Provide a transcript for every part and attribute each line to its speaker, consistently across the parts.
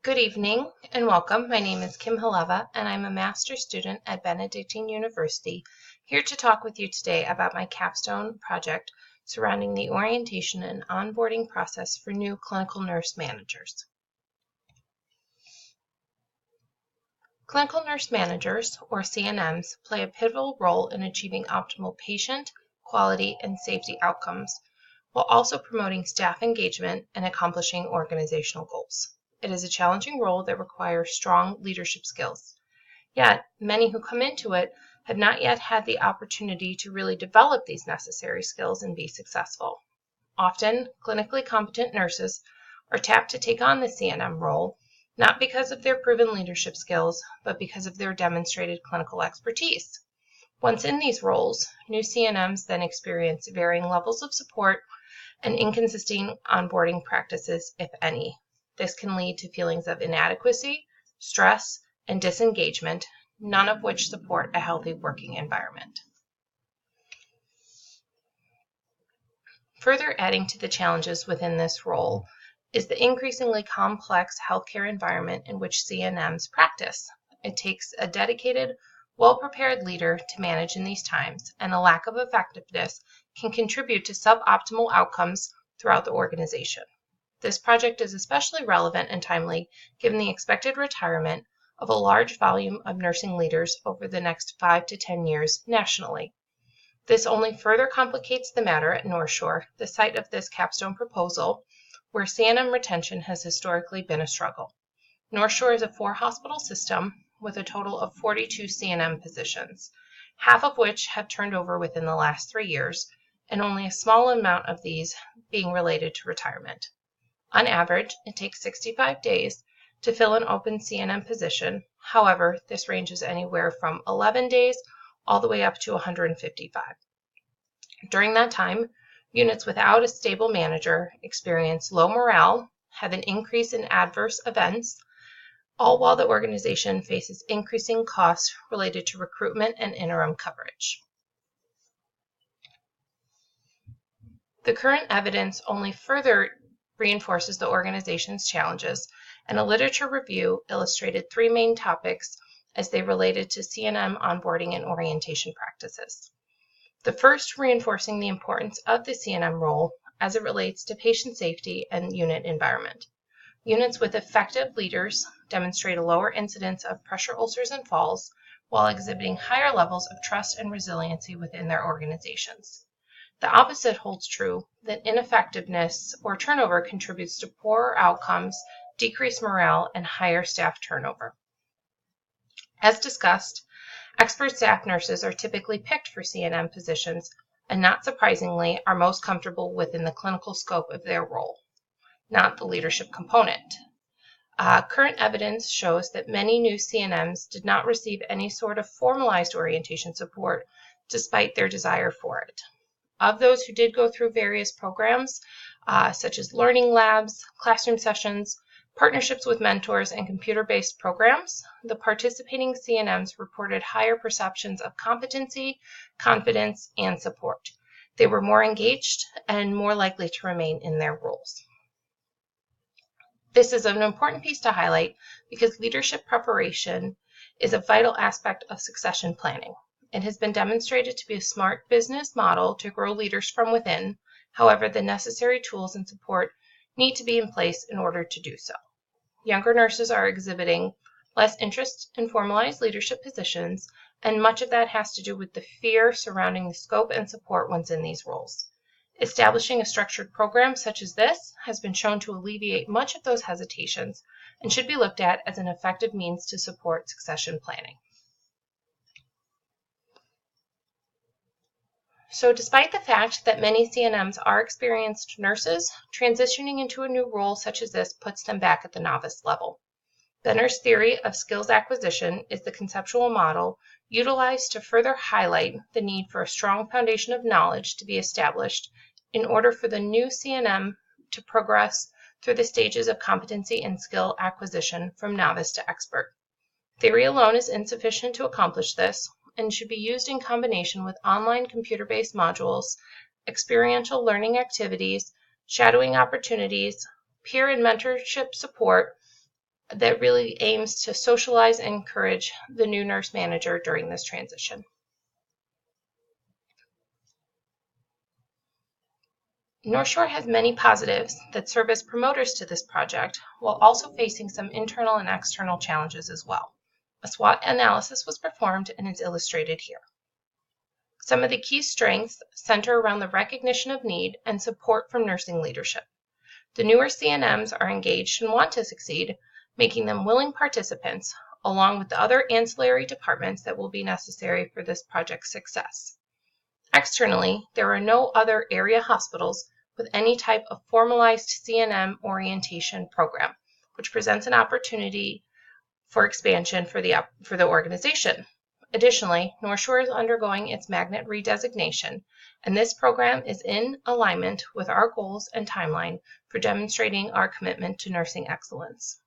Speaker 1: Good evening and welcome. My name is KCholewa and I'm a master's student at Benedictine University, here to talk with you today about my capstone project surrounding the orientation and onboarding process for new clinical nurse managers. Clinical nurse managers, or CNMs, play a pivotal role in achieving optimal patient, quality, and safety outcomes, while also promoting staff engagement and accomplishing organizational goals. It is a challenging role that requires strong leadership skills. Yet, many who come into it have not yet had the opportunity to really develop these necessary skills and be successful. Often, clinically competent nurses are tapped to take on the CNM role, not because of their proven leadership skills, but because of their demonstrated clinical expertise. Once in these roles, new CNMs then experience varying levels of support and inconsistent onboarding practices, if any. This can lead to feelings of inadequacy, stress, and disengagement, none of which support a healthy working environment. Further adding to the challenges within this role is the increasingly complex healthcare environment in which CNMs practice. It takes a dedicated, well-prepared leader to manage in these times, and a lack of effectiveness can contribute to suboptimal outcomes throughout the organization. This project is especially relevant and timely given the expected retirement of a large volume of nursing leaders over the next 5 to 10 years nationally. This only further complicates the matter at North Shore, the site of this capstone proposal, where CNM retention has historically been a struggle. North Shore is a 4-hospital system with a total of 42 CNM positions, half of which have turned over within the last 3 years, and only a small amount of these being related to retirement. On average, it takes 65 days to fill an open CNM position. However, this ranges anywhere from 11 days all the way up to 155. During that time, units without a stable manager experience low morale, have an increase in adverse events, all while the organization faces increasing costs related to recruitment and interim coverage. The current evidence only further reinforces the organization's challenges, and a literature review illustrated 3 main topics as they related to CNM onboarding and orientation practices. The first, reinforcing the importance of the CNM role as it relates to patient safety and unit environment. Units with effective leaders demonstrate a lower incidence of pressure ulcers and falls, while exhibiting higher levels of trust and resiliency within their organizations. The opposite holds true, that ineffectiveness or turnover contributes to poorer outcomes, decreased morale, and higher staff turnover. As discussed, expert staff nurses are typically picked for CNM positions, and not surprisingly are most comfortable within the clinical scope of their role, not the leadership component. Current evidence shows that many new CNMs did not receive any sort of formalized orientation support despite their desire for it. Of those who did go through various programs, such as learning labs, classroom sessions, partnerships with mentors, and computer-based programs, the participating CNMs reported higher perceptions of competency, confidence, and support. They were more engaged and more likely to remain in their roles. This is an important piece to highlight because leadership preparation is a vital aspect of succession planning. It has been demonstrated to be a smart business model to grow leaders from within. However, the necessary tools and support need to be in place in order to do so. Younger nurses are exhibiting less interest in formalized leadership positions, and much of that has to do with the fear surrounding the scope and support once in these roles. Establishing a structured program such as this has been shown to alleviate much of those hesitations and should be looked at as an effective means to support succession planning. So despite the fact that many CNMs are experienced nurses, transitioning into a new role such as this puts them back at the novice level. Benner's theory of skills acquisition is the conceptual model utilized to further highlight the need for a strong foundation of knowledge to be established in order for the new CNM to progress through the stages of competency and skill acquisition from novice to expert. Theory alone is insufficient to accomplish this, and should be used in combination with online computer-based modules, experiential learning activities, shadowing opportunities, peer and mentorship support, that really aims to socialize and encourage the new nurse manager during this transition. North Shore has many positives that serve as promoters to this project, while also facing some internal and external challenges as well. A SWOT analysis was performed and is illustrated here. Some of the key strengths center around the recognition of need and support from nursing leadership. The newer CNMs are engaged and want to succeed, making them willing participants, along with the other ancillary departments that will be necessary for this project's success. Externally, there are no other area hospitals with any type of formalized CNM orientation program, which presents an opportunity for expansion for the organization. Additionally, North Shore is undergoing its magnet redesignation, and this program is in alignment with our goals and timeline for demonstrating our commitment to nursing excellence.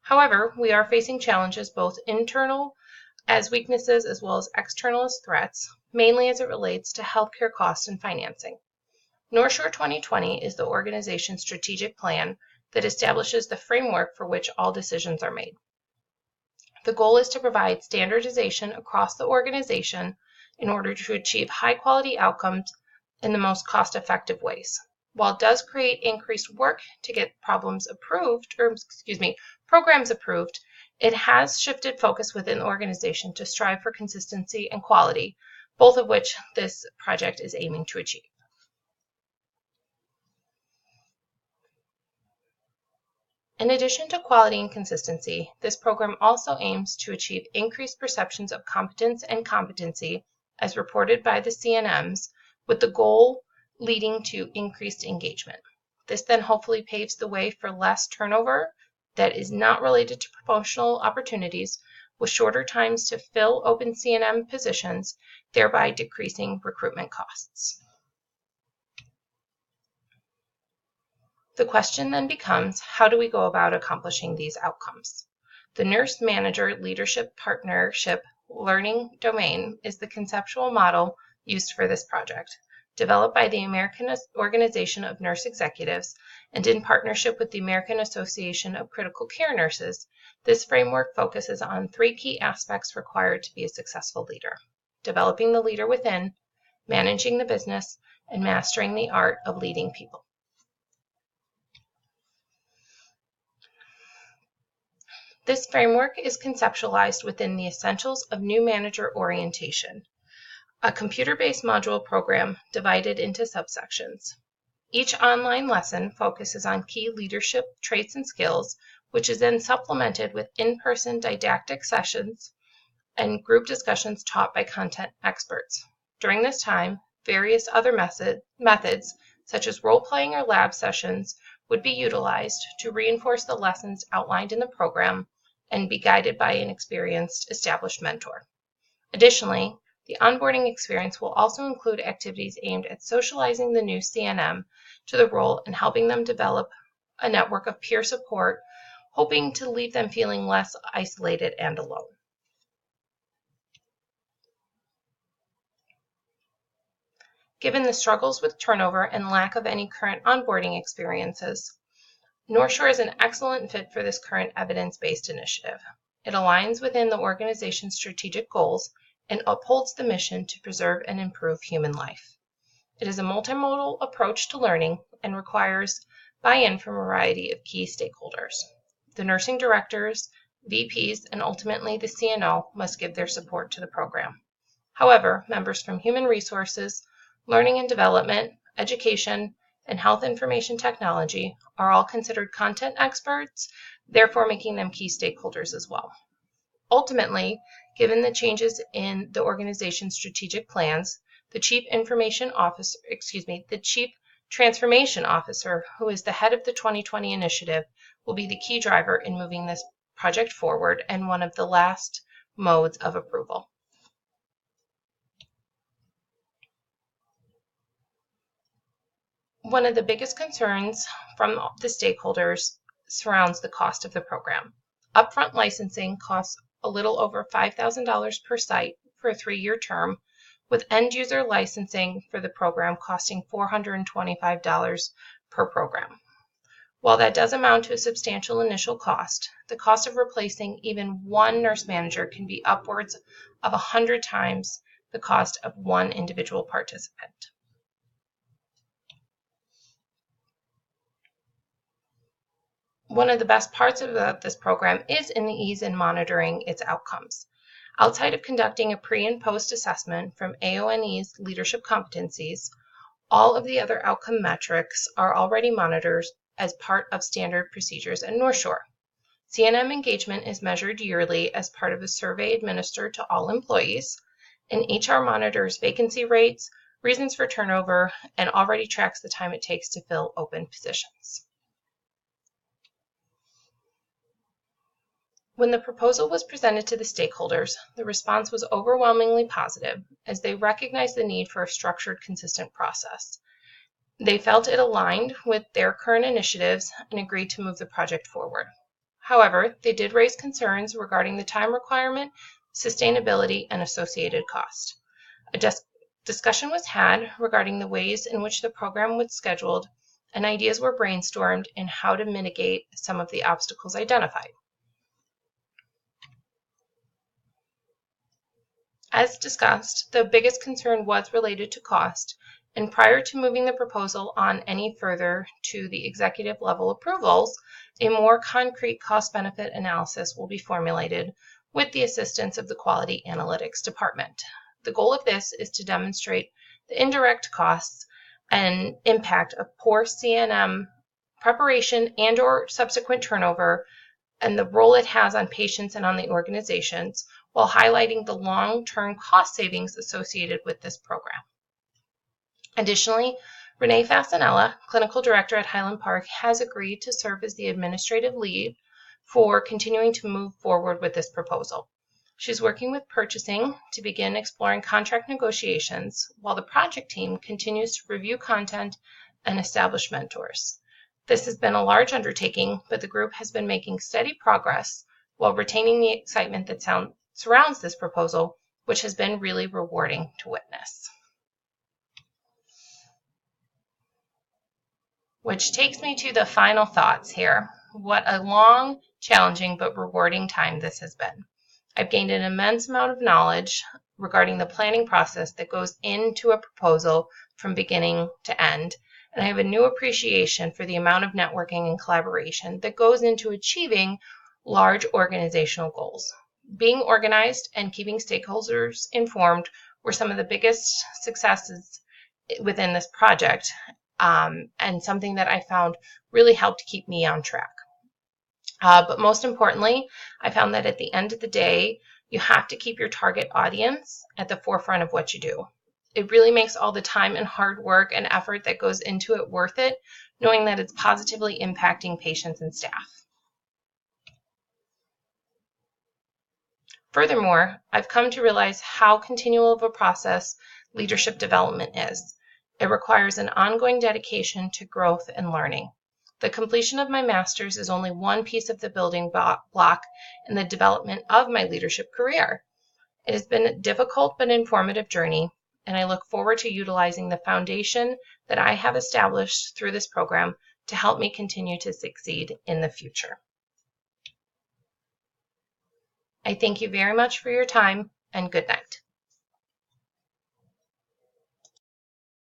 Speaker 1: However, we are facing challenges both internal as weaknesses as well as external as threats, mainly as it relates to healthcare costs and financing. North Shore 2020 is the organization's strategic plan that establishes the framework for which all decisions are made. The goal is to provide standardization across the organization in order to achieve high-quality outcomes in the most cost-effective ways. While it does create increased work to get programs approved, it has shifted focus within the organization to strive for consistency and quality, both of which this project is aiming to achieve. In addition to quality and consistency, this program also aims to achieve increased perceptions of competence and competency as reported by the CNMs, with the goal leading to increased engagement. This then hopefully paves the way for less turnover that is not related to promotional opportunities, with shorter times to fill open CNM positions, thereby decreasing recruitment costs. The question then becomes, how do we go about accomplishing these outcomes? The Nurse Manager Leadership Partnership Learning Domain is the conceptual model used for this project, developed by the American Organization of Nurse Executives and in partnership with the American Association of Critical Care Nurses. This framework focuses on 3 key aspects required to be a successful leader: developing the leader within, managing the business, and mastering the art of leading people. This framework is conceptualized within the Essentials of New Manager Orientation, a computer-based module program divided into subsections. Each online lesson focuses on key leadership traits and skills, which is then supplemented with in-person didactic sessions and group discussions taught by content experts. During this time, various other methods, such as role-playing or lab sessions, would be utilized to reinforce the lessons outlined in the program and be guided by an experienced, established mentor. Additionally, the onboarding experience will also include activities aimed at socializing the new CNM to the role and helping them develop a network of peer support, hoping to leave them feeling less isolated and alone. Given the struggles with turnover and lack of any current onboarding experiences, North Shore is an excellent fit for this current evidence-based initiative. It aligns within the organization's strategic goals and upholds the mission to preserve and improve human life. It is a multimodal approach to learning and requires buy-in from a variety of key stakeholders. The nursing directors, VPs, and ultimately the CNO must give their support to the program. However, members from human resources, learning and development, education, and health information technology are all considered content experts, therefore making them key stakeholders as well. Ultimately, given the changes in the organization's strategic plans, the Chief Transformation Officer, who is the head of the 2020 initiative, will be the key driver in moving this project forward and one of the last modes of approval. One of the biggest concerns from the stakeholders surrounds the cost of the program. Upfront licensing costs a little over $5,000 per site for a 3-year term, with end-user licensing for the program costing $425 per program. While that does amount to a substantial initial cost, the cost of replacing even one nurse manager can be upwards of 100 times the cost of one individual participant. One of the best parts of this program is in the ease in monitoring its outcomes. Outside of conducting a pre and post assessment from AONE's leadership competencies, all of the other outcome metrics are already monitored as part of standard procedures at North Shore. CNM engagement is measured yearly as part of a survey administered to all employees, and HR monitors vacancy rates, reasons for turnover, and already tracks the time it takes to fill open positions. When the proposal was presented to the stakeholders, the response was overwhelmingly positive, as they recognized the need for a structured, consistent process. They felt it aligned with their current initiatives and agreed to move the project forward. However, they did raise concerns regarding the time requirement, sustainability, and associated cost. A discussion was had regarding the ways in which the program was scheduled, and ideas were brainstormed in how to mitigate some of the obstacles identified. As discussed, the biggest concern was related to cost, and prior to moving the proposal on any further to the executive level approvals, a more concrete cost-benefit analysis will be formulated with the assistance of the Quality Analytics Department. The goal of this is to demonstrate the indirect costs and impact of poor CNM preparation and/or subsequent turnover, and the role it has on patients and on the organizations, while highlighting the long-term cost savings associated with this program. Additionally, Renee Fasanella, Clinical Director at Highland Park, has agreed to serve as the administrative lead for continuing to move forward with this proposal. She's working with purchasing to begin exploring contract negotiations, while the project team continues to review content and establish mentors. This has been a large undertaking, but the group has been making steady progress while retaining the excitement that surrounds this proposal, which has been really rewarding to witness. Which takes me to the final thoughts here. What a long, challenging, but rewarding time this has been. I've gained an immense amount of knowledge regarding the planning process that goes into a proposal from beginning to end, and I have a new appreciation for the amount of networking and collaboration that goes into achieving large organizational goals. Being organized and keeping stakeholders informed were some of the biggest successes within this project, and something that I found really helped keep me on track. But most importantly, I found that at the end of the day, you have to keep your target audience at the forefront of what you do. It really makes all the time and hard work and effort that goes into it worth it, knowing that it's positively impacting patients and staff. Furthermore, I've come to realize how continual of a process leadership development is. It requires an ongoing dedication to growth and learning. The completion of my master's is only one piece of the building block in the development of my leadership career. It has been a difficult but informative journey, and I look forward to utilizing the foundation that I have established through this program to help me continue to succeed in the future. I thank you very much for your time, and good night.